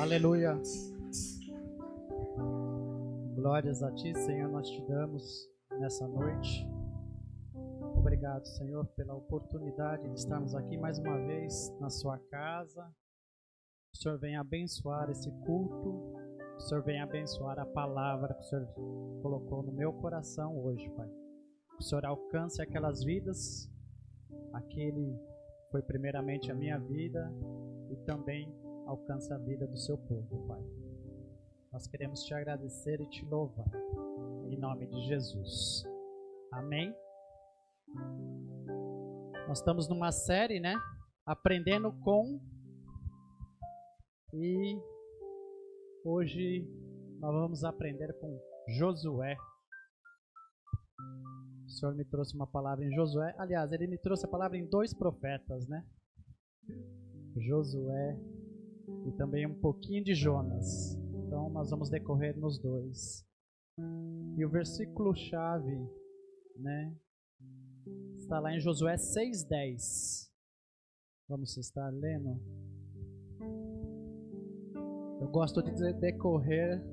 Aleluia. Glórias a Ti, Senhor, nós te damos nessa noite. Obrigado, Senhor, pela oportunidade de estarmos aqui mais uma vez na Sua casa. O Senhor venha abençoar esse culto. O Senhor venha abençoar a palavra que o Senhor colocou no meu coração hoje, Pai. O Senhor alcance aquelas vidas. Aquele foi primeiramente a minha vida e também alcance a vida do Seu povo, Pai. Nós queremos Te agradecer e Te louvar, em nome de Jesus. Amém? Nós estamos numa série, né? Aprendendo com... E hoje nós vamos aprender com Josué. O Senhor me trouxe uma palavra em Josué. Aliás, Ele me trouxe a palavra em 2 profetas, né? Josué e também um pouquinho de Jonas. Então nós vamos decorrer nos 2. E o versículo-chave, né, está lá em Josué 6:10. Vamos estar lendo. Eu gosto de decorrer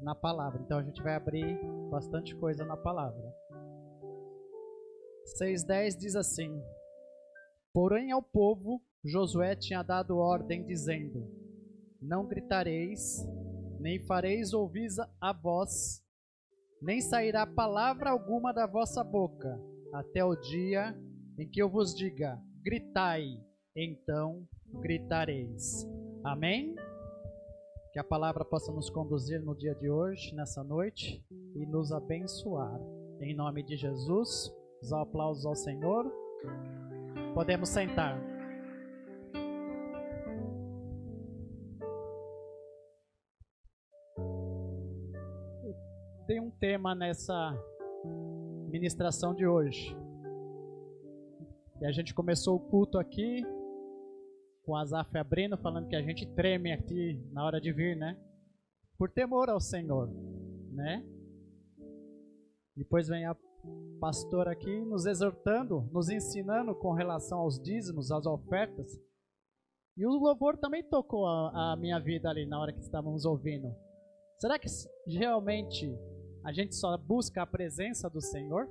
na palavra, então a gente vai abrir bastante coisa na palavra. 6:10 diz assim: Porém ao povo Josué tinha dado ordem dizendo: Não gritareis, nem fareis ouvir a voz, nem sairá palavra alguma da vossa boca, até o dia em que eu vos diga: gritai, então gritareis. Amém? Que a palavra possa nos conduzir no dia de hoje, nessa noite, e nos abençoar. Em nome de Jesus, os aplausos ao Senhor. Podemos sentar. Tem um tema nessa ministração de hoje. E a gente começou o culto aqui com a Azaf abrindo, falando que a gente treme aqui na hora de vir, né? Por temor ao Senhor, né? Depois vem a pastora aqui nos exortando, nos ensinando com relação aos dízimos, às ofertas. E o louvor também tocou a minha vida ali na hora que estávamos ouvindo. Será que realmente a gente só busca a presença do Senhor?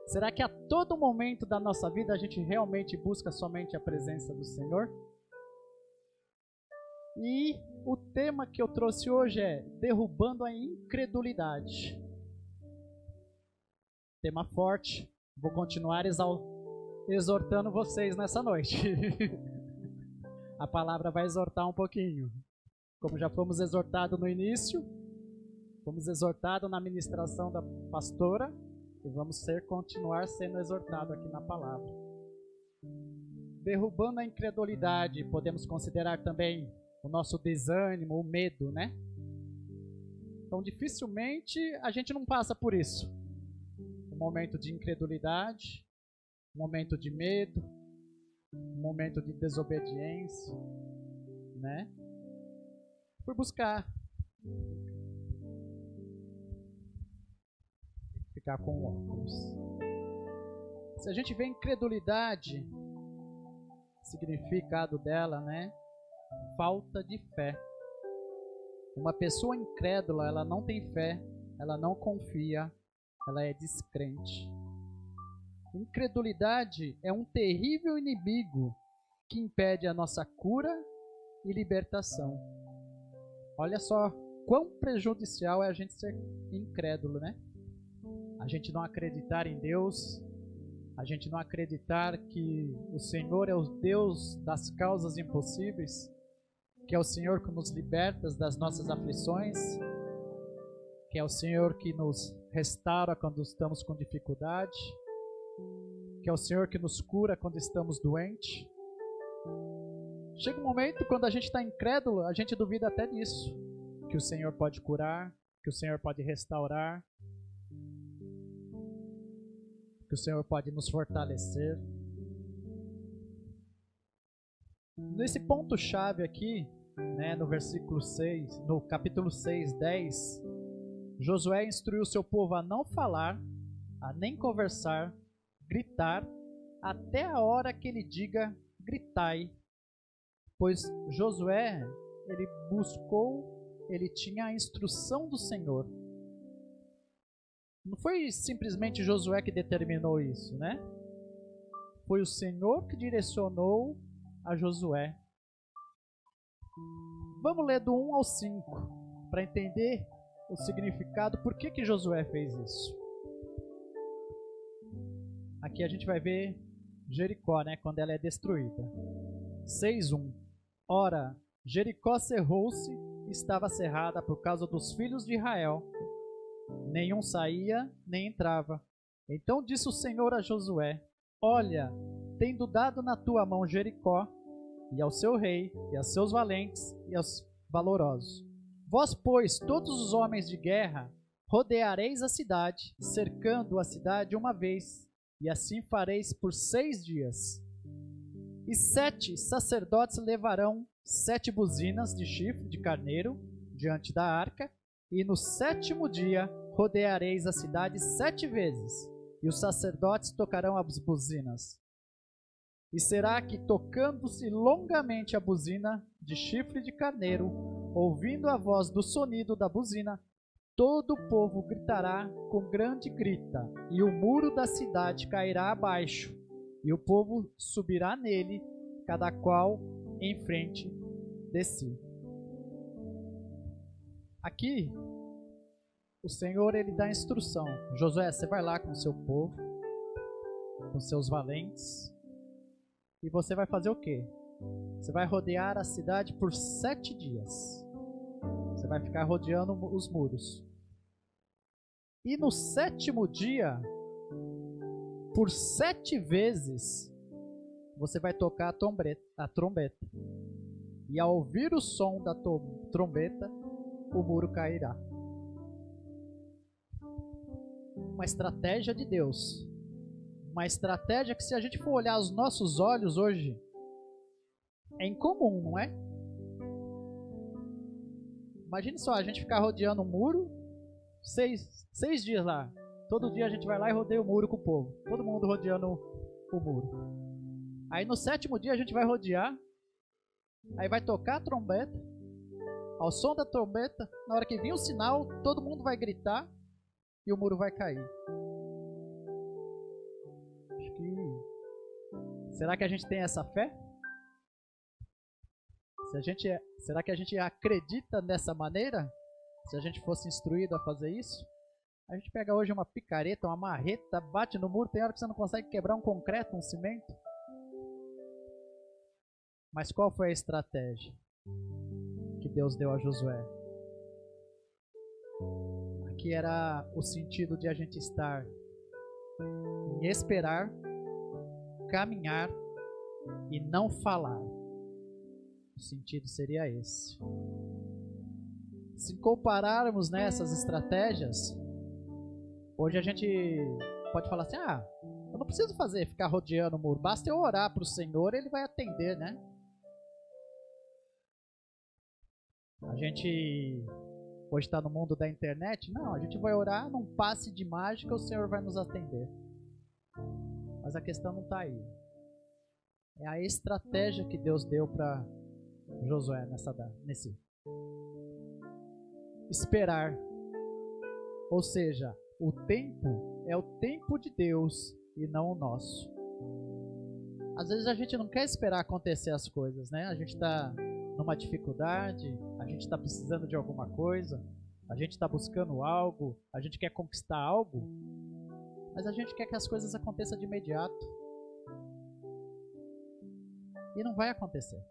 Será que a todo momento da nossa vida a gente realmente busca somente a presença do Senhor? E o tema que eu trouxe hoje é derrubando a incredulidade. Tema forte. Vou continuar exortando vocês nessa noite. A palavra vai exortar um pouquinho. Como já fomos exortados no início, fomos exortados na ministração da pastora e vamos continuar sendo exortados aqui na palavra. Derrubando a incredulidade, podemos considerar também o nosso desânimo, o medo, né? Então, dificilmente a gente não passa por isso. Um momento de incredulidade, um momento de medo, um momento de desobediência, né? Por buscar ficar com óculos. Se a gente vê incredulidade, significado dela, né? Falta de fé. Uma pessoa incrédula, ela não tem fé, ela não confia, ela é descrente. Incredulidade é um terrível inimigo que impede a nossa cura e libertação. Olha só quão prejudicial é a gente ser incrédulo, né? A gente não acreditar em Deus, a gente não acreditar que o Senhor é o Deus das causas impossíveis, que é o Senhor que nos liberta das nossas aflições, que é o Senhor que nos restaura quando estamos com dificuldade, que é o Senhor que nos cura quando estamos doentes. Chega um momento quando a gente está incrédulo, a gente duvida até disso, que o Senhor pode curar, que o Senhor pode restaurar, que o Senhor pode nos fortalecer. Nesse ponto-chave aqui, né, no versículo 6, no capítulo 6:10, Josué instruiu seu povo a não falar, a nem conversar, gritar, até a hora que ele diga: gritai. Pois Josué ele buscou, ele tinha a instrução do Senhor. Não foi simplesmente Josué que determinou isso, né? Foi o Senhor que direcionou a Josué. Vamos ler do 1 ao 5, para entender o significado, por que Josué fez isso. Aqui a gente vai ver Jericó, né, quando ela é destruída. 6:1. Ora, Jericó cerrou-se e estava cerrada por causa dos filhos de Israel. Nenhum saía, nem entrava. Então disse o Senhor a Josué: Olha, tendo dado na tua mão Jericó, e ao seu rei, e aos seus valentes, e aos valorosos. Vós, pois, todos os homens de guerra, rodeareis a cidade, cercando a cidade uma vez, e assim fareis por 6 dias. E 7 sacerdotes levarão 7 buzinas de chifre de carneiro diante da arca, e no 7º dia rodeareis a cidade 7 vezes, e os sacerdotes tocarão as buzinas. E será que, tocando-se longamente a buzina de chifre de carneiro, ouvindo a voz do sonido da buzina, todo o povo gritará com grande grita, e o muro da cidade cairá abaixo, e o povo subirá nele, cada qual em frente de si. Aqui, o Senhor, ele dá instrução. Josué, você vai lá com o seu povo, com seus valentes, e você vai fazer o quê? Você vai rodear a cidade por 7 dias. Você vai ficar rodeando os muros. E no 7º dia, por 7 vezes, você vai tocar a trombeta. E ao ouvir o som da trombeta, o muro cairá. Uma estratégia de Deus. Uma estratégia que, se a gente for olhar os nossos olhos hoje, é incomum, não é? Imagine só, a gente ficar rodeando um muro, 6 dias lá. Todo dia a gente vai lá e rodeia o muro com o povo. Todo mundo rodeando o muro. Aí no 7º dia a gente vai rodear. Aí vai tocar a trombeta. Ao som da trombeta, na hora que vir o sinal, todo mundo vai gritar e o muro vai cair. Será que a gente tem essa fé? Será que a gente acredita dessa maneira? Se a gente fosse instruído a fazer isso? A gente pega hoje uma picareta, uma marreta, bate no muro, tem hora que você não consegue quebrar um concreto, um cimento. Mas qual foi a estratégia que Deus deu a Josué? Aqui era o sentido de a gente estar em esperar, caminhar e não falar. O sentido seria esse. Se compararmos nessas estratégias, hoje a gente pode falar assim: eu não preciso ficar rodeando o muro, basta eu orar para o Senhor, Ele vai atender, né? A gente hoje está no mundo da internet, não, a gente vai orar num passe de mágica, o Senhor vai nos atender. Mas a questão não está aí. É a estratégia que Deus deu para Josué nesse esperar. Ou seja, o tempo é o tempo de Deus e não o nosso. Às vezes a gente não quer esperar acontecer as coisas, né? A gente está numa dificuldade, a gente está precisando de alguma coisa, a gente está buscando algo, a gente quer conquistar algo, mas a gente quer que as coisas aconteçam de imediato. E não vai acontecer.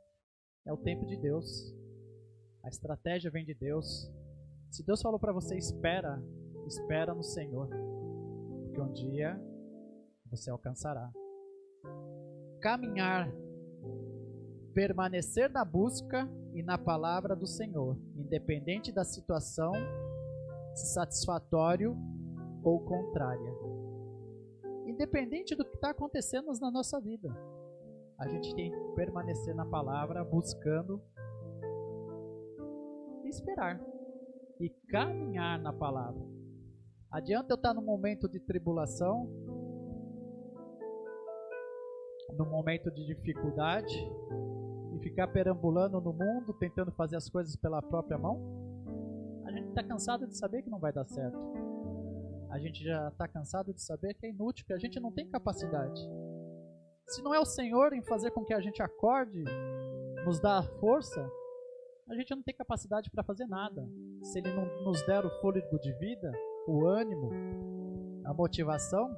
É o tempo de Deus. A estratégia vem de Deus. Se Deus falou para você, espera no Senhor, porque um dia você alcançará. Caminhar, permanecer na busca e na palavra do Senhor, independente da situação, se satisfatório ou contrária. Independente do que está acontecendo na nossa vida, a gente tem que permanecer na palavra, buscando e esperar. E caminhar na palavra. Adianta eu estar num momento de tribulação, num momento de dificuldade, e ficar perambulando no mundo, tentando fazer as coisas pela própria mão? A gente está cansado de saber que não vai dar certo. A gente já está cansado de saber que é inútil, que a gente não tem capacidade. Se não é o Senhor em fazer com que a gente acorde, nos dar força, a gente não tem capacidade para fazer nada. Se Ele não nos der o fôlego de vida, o ânimo, a motivação,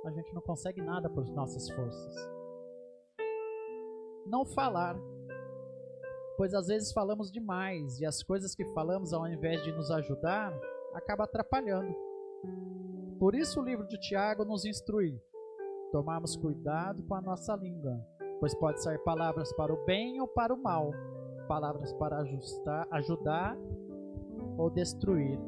a gente não consegue nada por nossas forças. Não falar, pois às vezes falamos demais e as coisas que falamos, ao invés de nos ajudar, acaba atrapalhando. Por isso o livro de Tiago nos instrui: tomarmos cuidado com a nossa língua, pois pode sair palavras para o bem ou para o mal, palavras para ajudar ou destruir.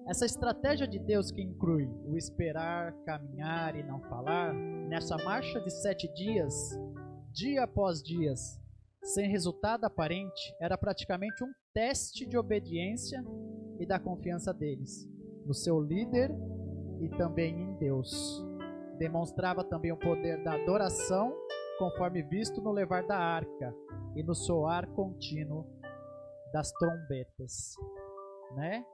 Essa estratégia de Deus que inclui o esperar, caminhar e não falar, nessa marcha de 7 dias, dia após dia, sem resultado aparente, era praticamente um teste de obediência e da confiança deles, no seu líder e também em Deus. Demonstrava também o poder da adoração, conforme visto no levar da arca e no soar contínuo das trombetas, né?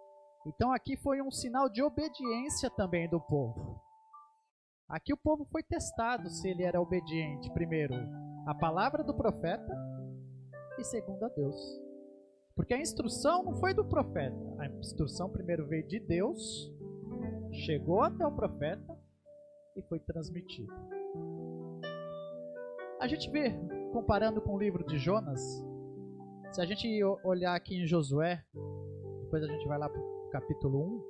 Então aqui foi um sinal de obediência também do povo. Aqui o povo foi testado se ele era obediente, primeiro, à palavra do profeta e segundo a Deus. Porque a instrução não foi do profeta. A instrução primeiro veio de Deus, chegou até o profeta e foi transmitida. A gente vê, comparando com o livro de Jonas, se a gente olhar aqui em Josué, depois a gente vai lá para o capítulo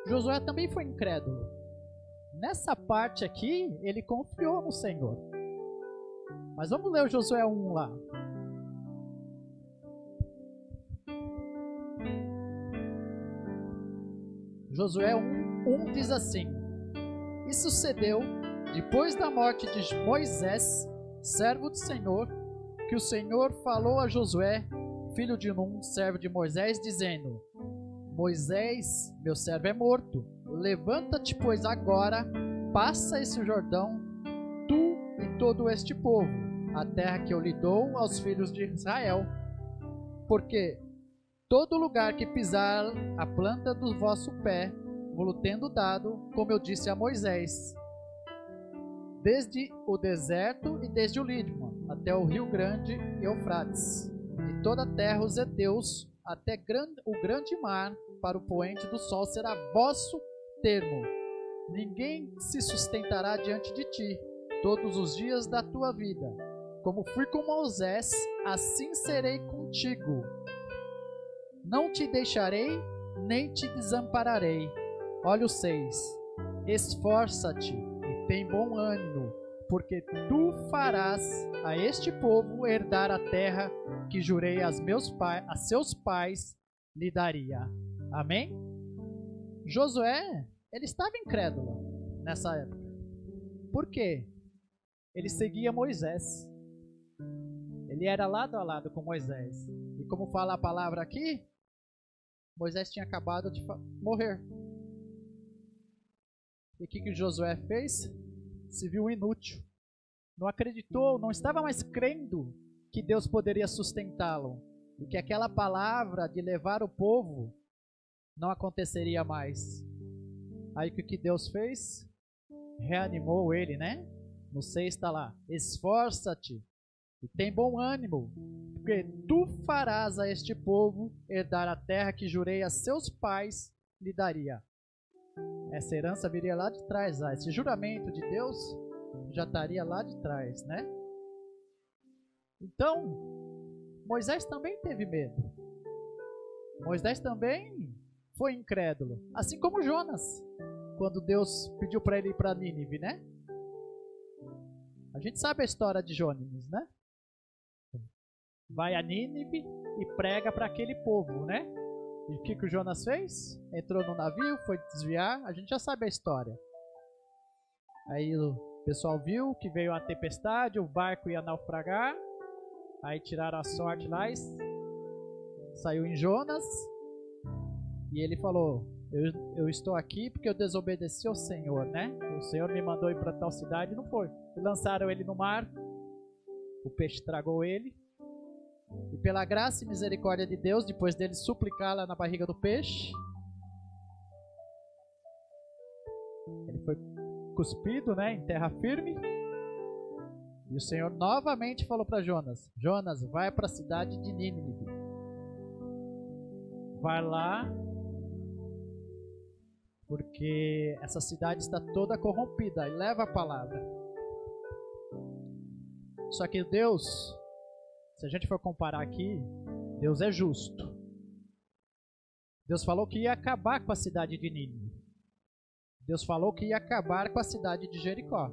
1, Josué também foi incrédulo. Nessa parte aqui, ele confiou no Senhor. Mas vamos ler o Josué 1 lá. Josué 1 diz assim: E sucedeu, depois da morte de Moisés, servo do Senhor, que o Senhor falou a Josué, filho de Num, servo de Moisés, dizendo: Moisés, meu servo é morto. Levanta-te, pois, agora, passa esse Jordão, tu e todo este povo, a terra que eu lhe dou aos filhos de Israel. Porque todo lugar que pisar a planta do vosso pé, vou-lo tendo dado, como eu disse a Moisés, desde o deserto e desde o Líbano, até o rio grande Eufrates, e toda a terra os heteus, até o grande mar, para o poente do sol, será vosso termo. Ninguém se sustentará diante de ti todos os dias da tua vida. Como fui com Moisés, assim serei contigo. Não te deixarei, nem te desampararei. Olha o 6. Esforça-te e tem bom ânimo, porque tu farás a este povo herdar a terra que jurei a seus pais lhe daria. Amém? Josué, ele estava incrédulo nessa época. Por quê? Ele seguia Moisés. Ele era lado a lado com Moisés. E como fala a palavra aqui, Moisés tinha acabado de morrer. E o que Josué fez? Se viu inútil. Não acreditou, não estava mais crendo que Deus poderia sustentá-lo. E que aquela palavra de levar o povo não aconteceria mais. Aí o que Deus fez? Reanimou ele, né? No 6 está lá: esforça-te e tem bom ânimo, porque tu farás a este povo herdar a terra que jurei a seus pais lhe daria. Essa herança viria lá de trás, esse juramento de Deus já estaria lá de trás, né? Então, Moisés também teve medo. Moisés também foi incrédulo, assim como Jonas, quando Deus pediu para ele ir para Nínive, né? A gente sabe a história de Jonas, né? Vai a Nínive e prega para aquele povo, né? E o que o Jonas fez? Entrou no navio, foi desviar, a gente já sabe a história. Aí o pessoal viu que veio a tempestade, o barco ia naufragar, aí tiraram a sorte lá e saiu em Jonas. E ele falou: eu estou aqui porque eu desobedeci ao Senhor, né? O Senhor me mandou ir para tal cidade e não foi. E lançaram ele no mar o peixe tragou ele. E pela graça e misericórdia de Deus, depois dele suplicar lá na barriga do peixe, ele foi cuspido, né, em terra firme. E o Senhor novamente falou para Jonas: Jonas, vai para a cidade de Nínive. Vai lá, porque essa cidade está toda corrompida. E leva a palavra. Só que Deus, se a gente for comparar aqui, Deus é justo. Deus falou que ia acabar com a cidade de Nínive. Deus falou que ia acabar com a cidade de Jericó.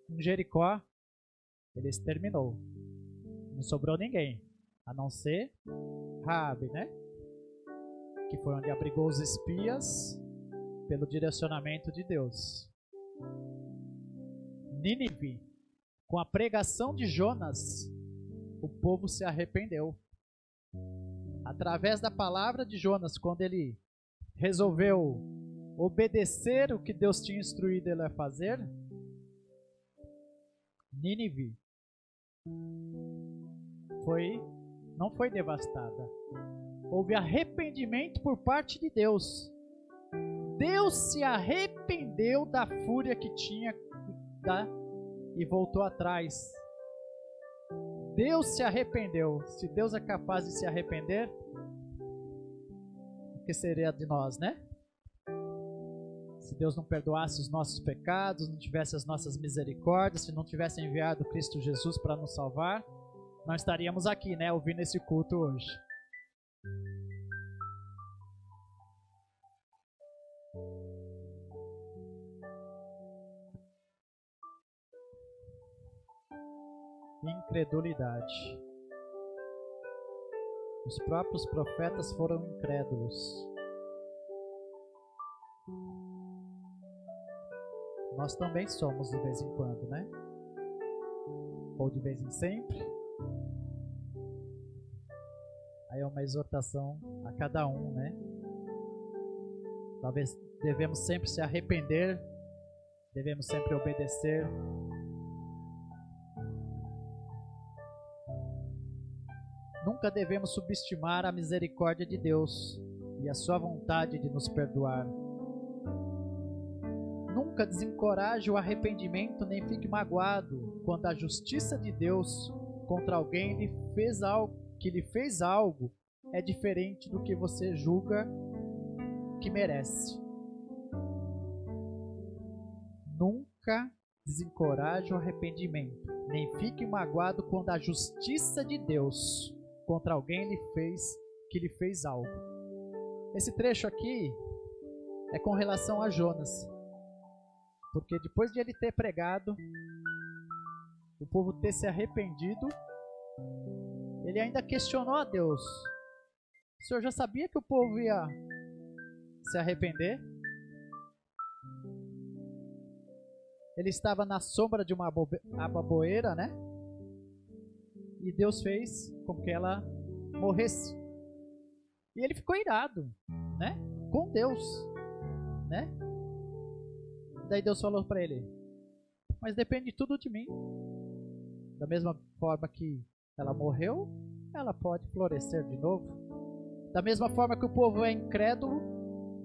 Em Jericó, ele exterminou. Não sobrou ninguém, a não ser Raabe, né? Que foi onde abrigou os espias pelo direcionamento de Deus. Nínive, com a pregação de Jonas, o povo se arrependeu. Através da palavra de Jonas, quando ele resolveu obedecer o que Deus tinha instruído ele a fazer, Nínive não foi devastada. Houve arrependimento por parte de Deus. Deus se arrependeu da fúria que tinha e voltou atrás. Deus se arrependeu. Se Deus é capaz de se arrepender, o que seria de nós, né? Se Deus não perdoasse os nossos pecados, não tivesse as nossas misericórdias, se não tivesse enviado Cristo Jesus para nos salvar, nós estaríamos aqui, né, ouvindo esse culto hoje. Incredulidade. Os próprios profetas foram incrédulos. Nós também somos de vez em quando, né? Ou de vez em sempre. Aí é uma exortação a cada um, né? Talvez devemos sempre se arrepender, devemos sempre obedecer. Nunca devemos subestimar a misericórdia de Deus e a sua vontade de nos perdoar. Nunca desencoraje o arrependimento nem fique magoado quando a justiça de Deus contra alguém que lhe fez algo é diferente do que você julga que merece. Nunca desencoraje o arrependimento, nem fique magoado quando a justiça de Deus contra alguém que lhe fez algo. Esse trecho aqui é com relação a Jonas. Porque depois de ele ter pregado, o povo ter se arrependido, ele ainda questionou a Deus. O Senhor já sabia que o povo ia se arrepender? Ele estava na sombra de uma ababoeira, né? E Deus fez com que ela morresse. E ele ficou irado, né? Com Deus, né? Daí Deus falou para ele: mas depende tudo de mim. Da mesma forma que ela morreu, ela pode florescer de novo. Da mesma forma que o povo é incrédulo,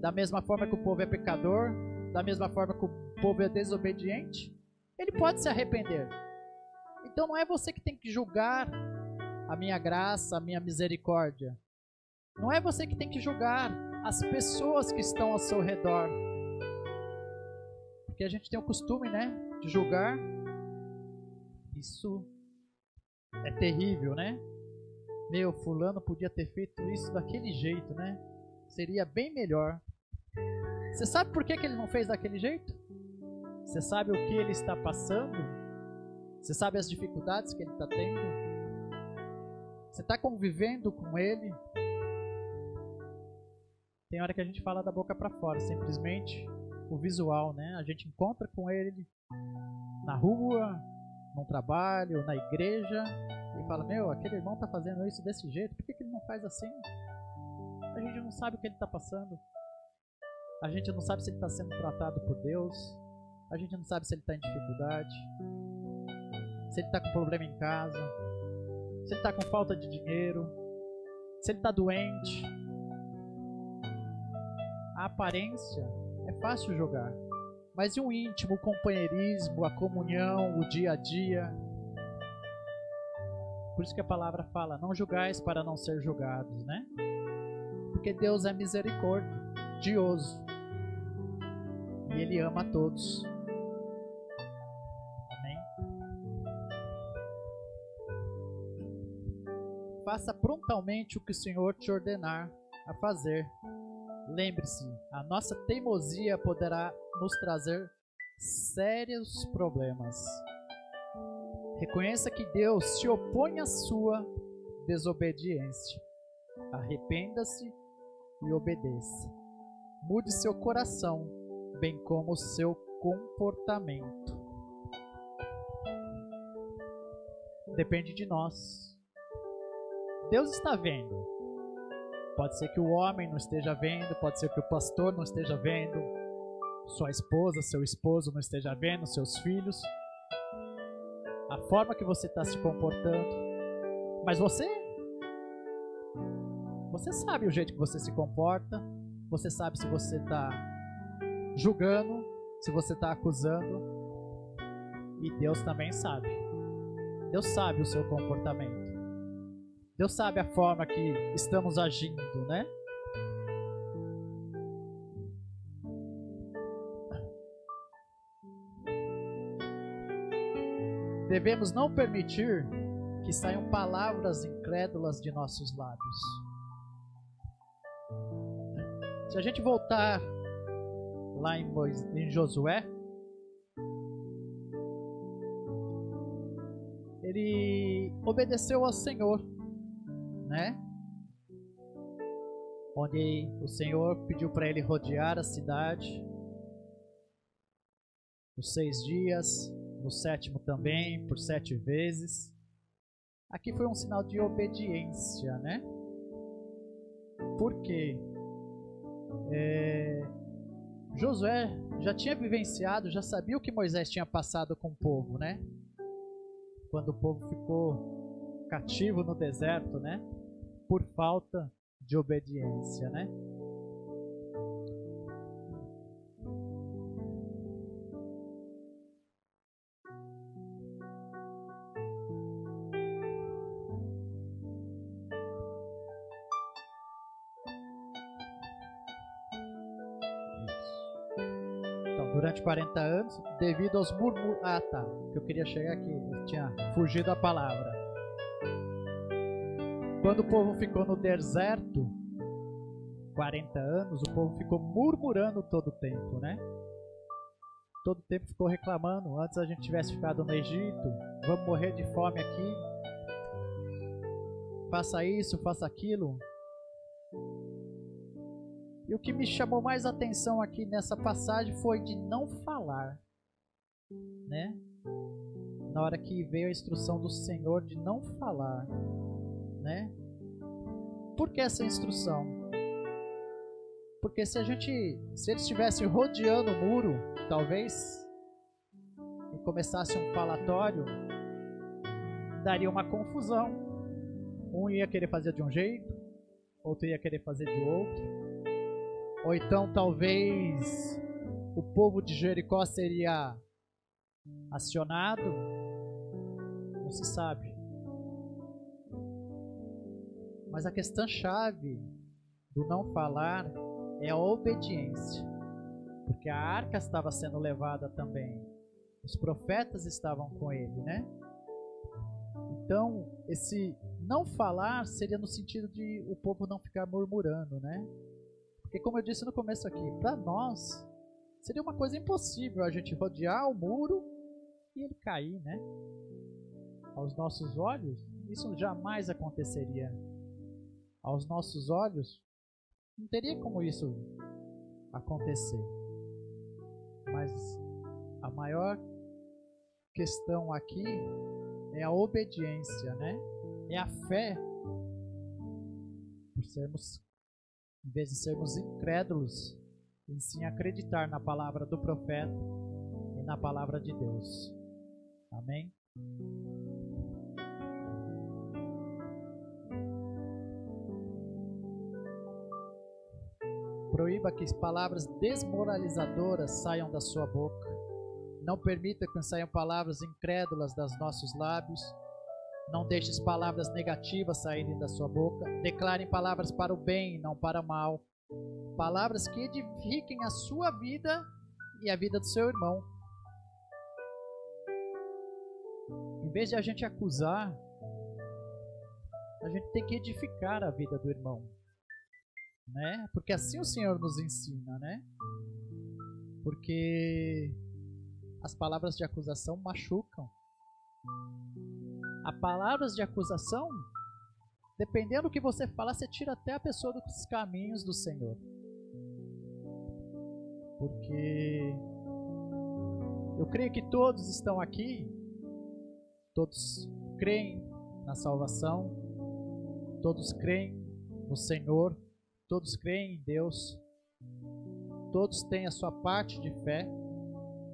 da mesma forma que o povo é pecador, da mesma forma que o povo é desobediente, ele pode se arrepender. Então não é você que tem que julgar a minha graça, a minha misericórdia. Não é você que tem que julgar as pessoas que estão ao seu redor. Porque a gente tem o costume, né, de julgar. Isso é terrível, né? Meu, fulano podia ter feito isso daquele jeito, né? Seria bem melhor. Você sabe por que ele não fez daquele jeito? Você sabe o que ele está passando? Você sabe as dificuldades que ele está tendo? Você está convivendo com ele? Tem hora que a gente fala da boca para fora, simplesmente o visual, né? A gente encontra com ele na rua, no trabalho, na igreja, e fala: meu, aquele irmão está fazendo isso desse jeito, por que ele não faz assim? A gente não sabe o que ele está passando. A gente não sabe se ele está sendo tratado por Deus. A gente não sabe se ele está em dificuldade, se ele está com problema em casa, se ele está com falta de dinheiro, se ele está doente. A aparência é fácil jogar, mas e o íntimo, o companheirismo, a comunhão, o dia a dia? Por isso que a palavra fala, não julgais para não ser julgados, né? Porque Deus é misericordioso e Ele ama a todos. Amém? Faça prontamente o que o Senhor te ordenar a fazer. Lembre-se, a nossa teimosia poderá nos trazer sérios problemas. Reconheça que Deus se opõe à sua desobediência. Arrependa-se e obedeça. Mude seu coração, bem como o seu comportamento. Depende de nós. Deus está vendo. Pode ser que o homem não esteja vendo, pode ser que o pastor não esteja vendo, sua esposa, seu esposo não esteja vendo, seus filhos. A forma que você está se comportando. Mas você sabe o jeito que você se comporta. Você sabe se você está julgando, se você está acusando. E Deus também sabe. Deus sabe o seu comportamento. Deus sabe a forma que estamos agindo, né? Devemos não permitir que saiam palavras incrédulas de nossos lábios. Se a gente voltar lá em Josué, ele obedeceu ao Senhor, né? Onde o Senhor pediu para ele rodear a cidade por 6 dias, no 7º também, por 7 vezes. Aqui foi um sinal de obediência, né? Por quê? Josué já tinha vivenciado, já sabia o que Moisés tinha passado com o povo, né? Quando o povo ficou cativo no deserto, né? Por falta de obediência, né? Durante 40 anos, devido aos murmúrios... Ah, tá. Eu queria chegar aqui. Eu tinha fugido a palavra. Quando o povo ficou no deserto, 40 anos, o povo ficou murmurando todo o tempo, né? Todo o tempo ficou reclamando. Antes a gente tivesse ficado no Egito, vamos morrer de fome aqui. Faça isso, faça aquilo. E o que me chamou mais atenção aqui nessa passagem foi de não falar, né? Na hora que veio a instrução do Senhor de não falar, né? Por que essa instrução? Porque se eles estivessem rodeando o muro, talvez, e começasse um falatório, daria uma confusão. Um ia querer fazer de um jeito, outro ia querer fazer de outro. Ou então talvez o povo de Jericó seria acionado, não se sabe. Mas a questão chave do não falar é a obediência, porque a arca estava sendo levada também, os profetas estavam com ele, né? Então esse não falar seria no sentido de o povo não ficar murmurando, né? Porque como eu disse no começo aqui, para nós seria uma coisa impossível a gente rodear o muro e ele cair, né? Aos nossos olhos, isso jamais aconteceria. Aos nossos olhos, não teria como isso acontecer. Mas a maior questão aqui é a obediência, né? É a fé. Por sermos, em vez de sermos incrédulos, e sim acreditar na palavra do profeta e e na palavra de Deus. Amém? Proíba que palavras desmoralizadoras saiam da sua boca. Não permita que saiam palavras incrédulas dos nossos lábios. Não deixes palavras negativas saírem da sua boca. Declarem palavras para o bem, não para o mal. Palavras que edifiquem a sua vida e a vida do seu irmão. Em vez de a gente acusar, a gente tem que edificar a vida do irmão, né? Porque assim o Senhor nos ensina, né? Porque as palavras de acusação machucam. As palavras de acusação, dependendo do que você fala, você tira até a pessoa dos caminhos do Senhor. Porque eu creio que todos estão aqui, todos creem na salvação, todos creem no Senhor, todos creem em Deus, todos têm a sua parte de fé.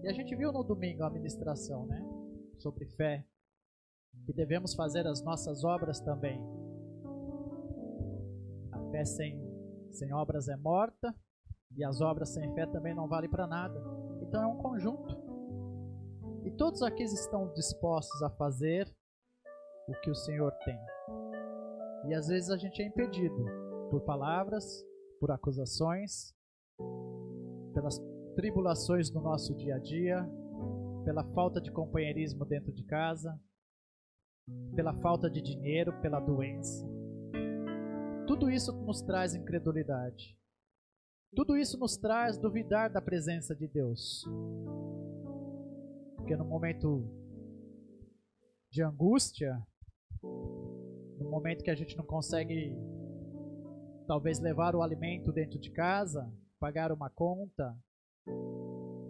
E a gente viu no domingo a ministração, né? Sobre fé, que devemos fazer as nossas obras também. A fé sem obras é morta, e as obras sem fé também não valem para nada. Então é um conjunto. E todos aqui estão dispostos a fazer o que o Senhor tem. E às vezes a gente é impedido por palavras, por acusações, pelas tribulações do nosso dia a dia, pela falta de companheirismo dentro de casa, pela falta de dinheiro, pela doença. Tudo isso nos traz incredulidade. Tudo isso nos traz duvidar da presença de Deus. Porque no momento de angústia, no momento que a gente não consegue talvez levar o alimento dentro de casa, pagar uma conta,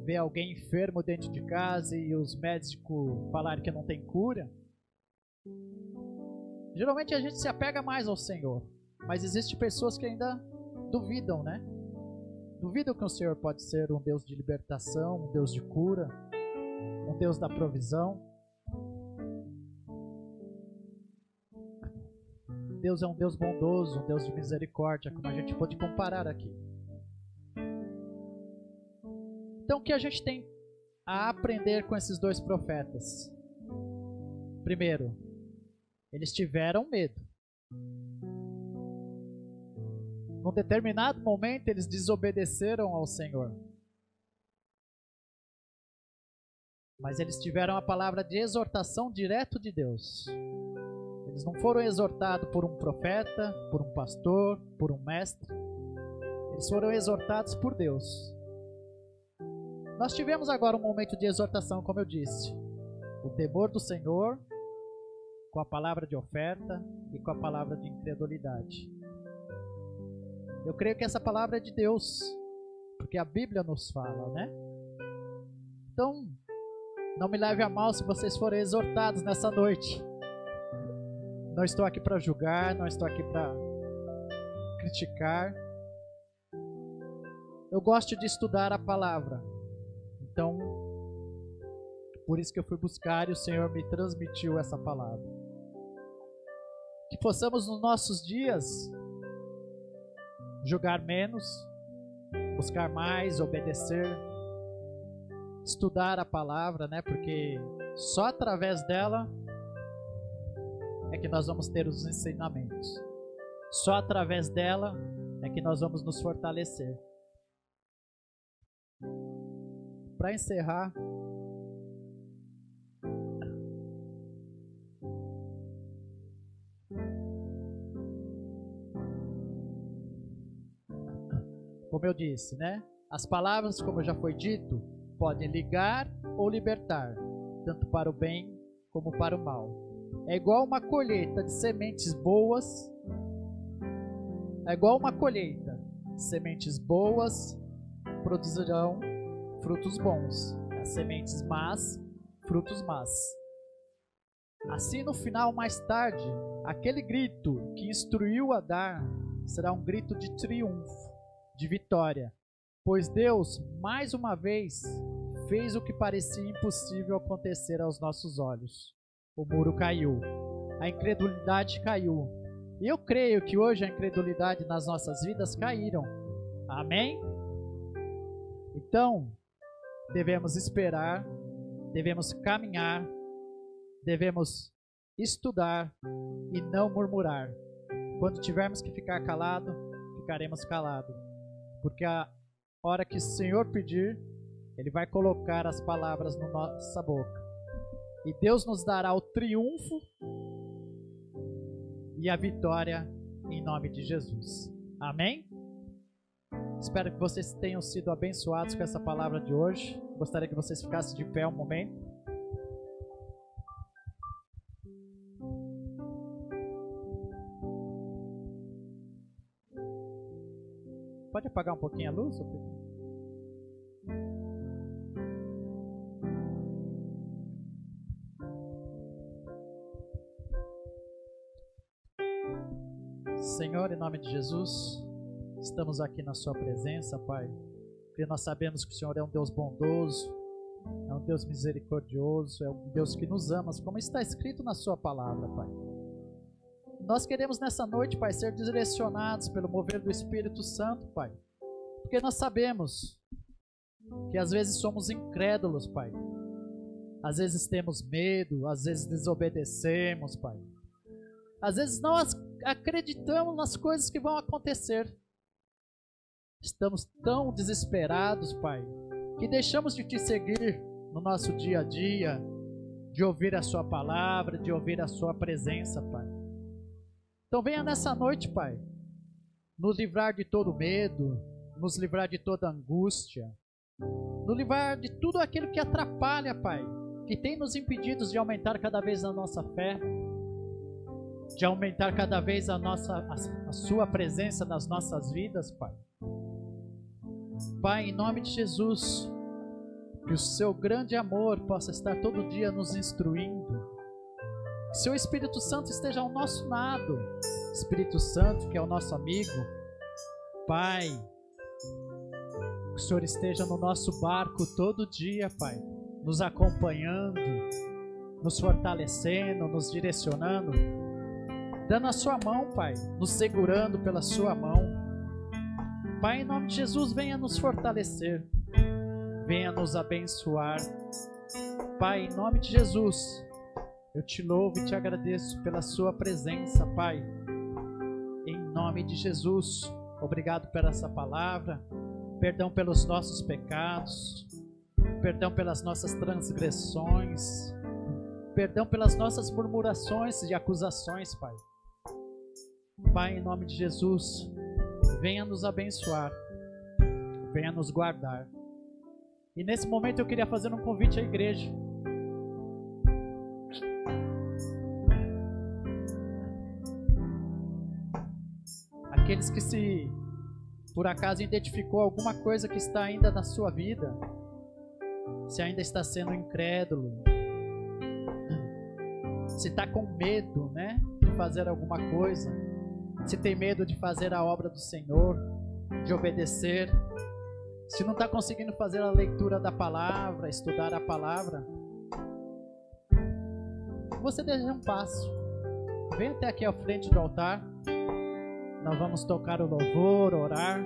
ver alguém enfermo dentro de casa e os médicos falarem que não tem cura, geralmente a gente se apega mais ao Senhor. Mas existem pessoas que ainda duvidam, né? Duvidam que o Senhor pode ser um Deus de libertação, um Deus de cura, um Deus da provisão. Deus é um Deus bondoso, um Deus de misericórdia, como a gente pode comparar aqui. Então, o que a gente tem a aprender com esses dois profetas? Primeiro, eles tiveram medo. Num determinado momento, eles desobedeceram ao Senhor. Mas eles tiveram a palavra de exortação direto de Deus. Eles não foram exortados por um profeta, por um pastor, por um mestre. Eles foram exortados por Deus. Nós tivemos agora um momento de exortação, como eu disse. O temor do Senhor, com a palavra de oferta e com a palavra de incredulidade. Eu creio que essa palavra é de Deus, porque a Bíblia nos fala, né? Então, não me leve a mal se vocês forem exortados nessa noite. Não estou aqui para julgar, não estou aqui para criticar. Eu gosto de estudar a palavra. Então, por isso que eu fui buscar e o Senhor me transmitiu essa palavra. Que possamos nos nossos dias julgar menos, buscar mais, obedecer, estudar a palavra, né? Porque só através dela é que nós vamos ter os ensinamentos. Só através dela é que nós vamos nos fortalecer. Para encerrar, como eu disse, né? As palavras, como já foi dito, podem ligar ou libertar, tanto para o bem como para o mal. É igual uma colheita de sementes boas. É igual uma colheita. Sementes boas produzirão frutos bons. As sementes más, frutos más. Assim, no final, mais tarde, aquele grito que instruiu a dar será um grito de triunfo, de vitória, pois Deus, mais uma vez, fez o que parecia impossível acontecer aos nossos olhos. O muro caiu, a incredulidade caiu. E eu creio que hoje a incredulidade nas nossas vidas caíram. Amém? Então, devemos esperar, devemos caminhar, devemos estudar e não murmurar. Quando tivermos que ficar calado, ficaremos calados. Porque a hora que o Senhor pedir, Ele vai colocar as palavras na nossa boca. E Deus nos dará o triunfo e a vitória em nome de Jesus. Amém? Espero que vocês tenham sido abençoados com essa palavra de hoje. Gostaria que vocês ficassem de pé um momento. Pode apagar um pouquinho a luz? Senhor, em nome de Jesus, estamos aqui na sua presença, Pai, porque nós sabemos que o Senhor é um Deus bondoso, é um Deus misericordioso, é um Deus que nos ama, como está escrito na sua palavra, Pai. Nós queremos nessa noite, Pai, ser direcionados pelo mover do Espírito Santo, Pai, porque nós sabemos que às vezes somos incrédulos, Pai, às vezes temos medo, às vezes desobedecemos, Pai, às vezes nós acreditamos nas coisas que vão acontecer. Estamos tão desesperados, Pai, que deixamos de te seguir no nosso dia a dia, de ouvir a sua palavra, de ouvir a sua presença, Pai. Então venha nessa noite, Pai, nos livrar de todo medo, nos livrar de toda angústia, nos livrar de tudo aquilo que atrapalha, Pai, que tem nos impedido de aumentar cada vez a nossa fé, de aumentar cada vez a sua presença nas nossas vidas, Pai. Pai, em nome de Jesus, que o seu grande amor possa estar todo dia nos instruindo, que seu Espírito Santo esteja ao nosso lado, Espírito Santo que é o nosso amigo, Pai, que o Senhor esteja no nosso barco todo dia, Pai, nos acompanhando, nos fortalecendo, nos direcionando, dando a sua mão, Pai, nos segurando pela sua mão. Pai, em nome de Jesus, venha nos fortalecer, venha nos abençoar. Pai, em nome de Jesus, eu te louvo e te agradeço pela sua presença, Pai. Em nome de Jesus, obrigado por essa palavra, perdão pelos nossos pecados, perdão pelas nossas transgressões, perdão pelas nossas murmurações e acusações, Pai. Pai, em nome de Jesus, venha nos abençoar, venha nos guardar. E nesse momento eu queria fazer um convite à igreja. Aqueles que se por acaso identificou alguma coisa que está ainda na sua vida, se ainda está sendo incrédulo, se está com medo, né, de fazer alguma coisa, se tem medo de fazer a obra do Senhor, de obedecer, se não está conseguindo fazer a leitura da palavra, estudar a palavra, você dê um passo, vem até aqui à frente do altar, nós vamos tocar o louvor, orar.